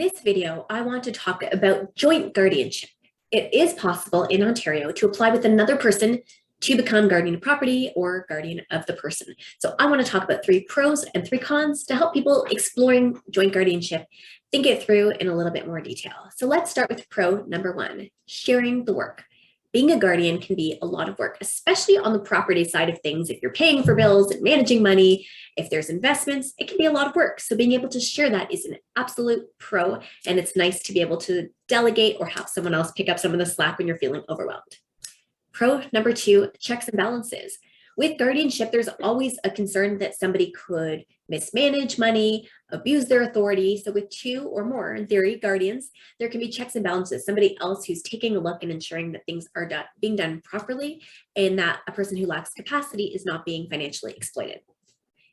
this video, I want to talk about joint guardianship. It is possible in Ontario to apply with another person to become guardian of property or guardian of the person. So I want to talk about 3 pros and 3 cons to help people exploring joint guardianship think it through in a little bit more detail. So let's start with pro number 1, sharing the work. Being a guardian can be a lot of work, especially on the property side of things. If you're paying for bills and managing money, if there's investments, it can be a lot of work. So being able to share that is an absolute pro, and it's nice to be able to delegate or have someone else pick up some of the slack when you're feeling overwhelmed. Pro number 2, checks and balances. With guardianship, there's always a concern that somebody could mismanage money, abuse their authority. So with 2 or more, in theory, guardians, there can be checks and balances, somebody else who's taking a look and ensuring that things are being done properly and that a person who lacks capacity is not being financially exploited.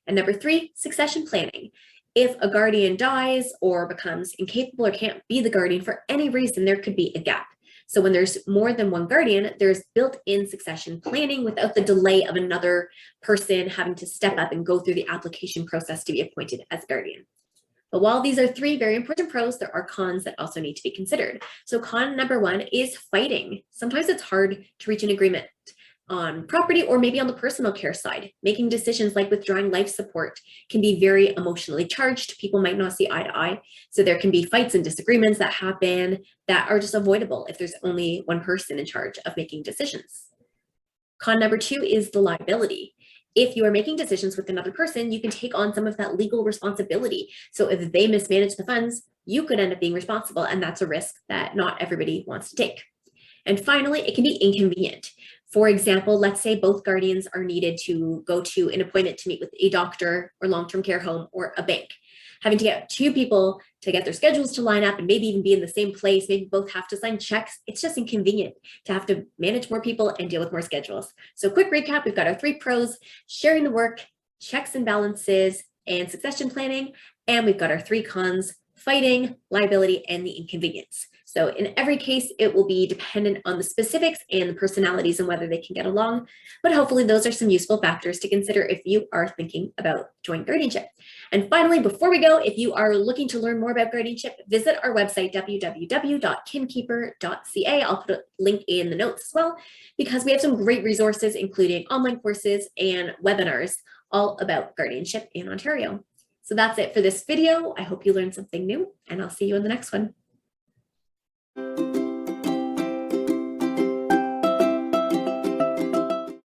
And number 3, succession planning. If a guardian dies or becomes incapable or can't be the guardian for any reason, there could be a gap. So when there's more than one guardian, there's built-in succession planning without the delay of another person having to step up and go through the application process to be appointed as guardian. But while these are 3 very important pros, there are cons that also need to be considered. So con number 1 is fighting. Sometimes it's hard to reach an agreement on property or maybe on the personal care side. Making decisions like withdrawing life support can be very emotionally charged. People might not see eye to eye. So there can be fights and disagreements that happen that are just avoidable if there's only one person in charge of making decisions. Con number 2 is the liability. If you are making decisions with another person, you can take on some of that legal responsibility. So if they mismanage the funds, you could end up being responsible, and that's a risk that not everybody wants to take. And finally, it can be inconvenient. For example, let's say both guardians are needed to go to an appointment to meet with a doctor or long-term care home or a bank. Having to get 2 people to get their schedules to line up and maybe even be in the same place, maybe both have to sign checks. It's just inconvenient to have to manage more people and deal with more schedules. So quick recap, we've got our 3 pros: sharing the work, checks and balances, and succession planning. And we've got our 3 cons: fighting, liability, and the inconvenience. So in every case, it will be dependent on the specifics and the personalities and whether they can get along. But hopefully those are some useful factors to consider if you are thinking about joint guardianship. And finally, before we go, if you are looking to learn more about guardianship, visit our website, www.kinkeeper.ca. I'll put a link in the notes as well, because we have some great resources, including online courses and webinars all about guardianship in Ontario. So that's it for this video. I hope you learned something new, and I'll see you in the next one.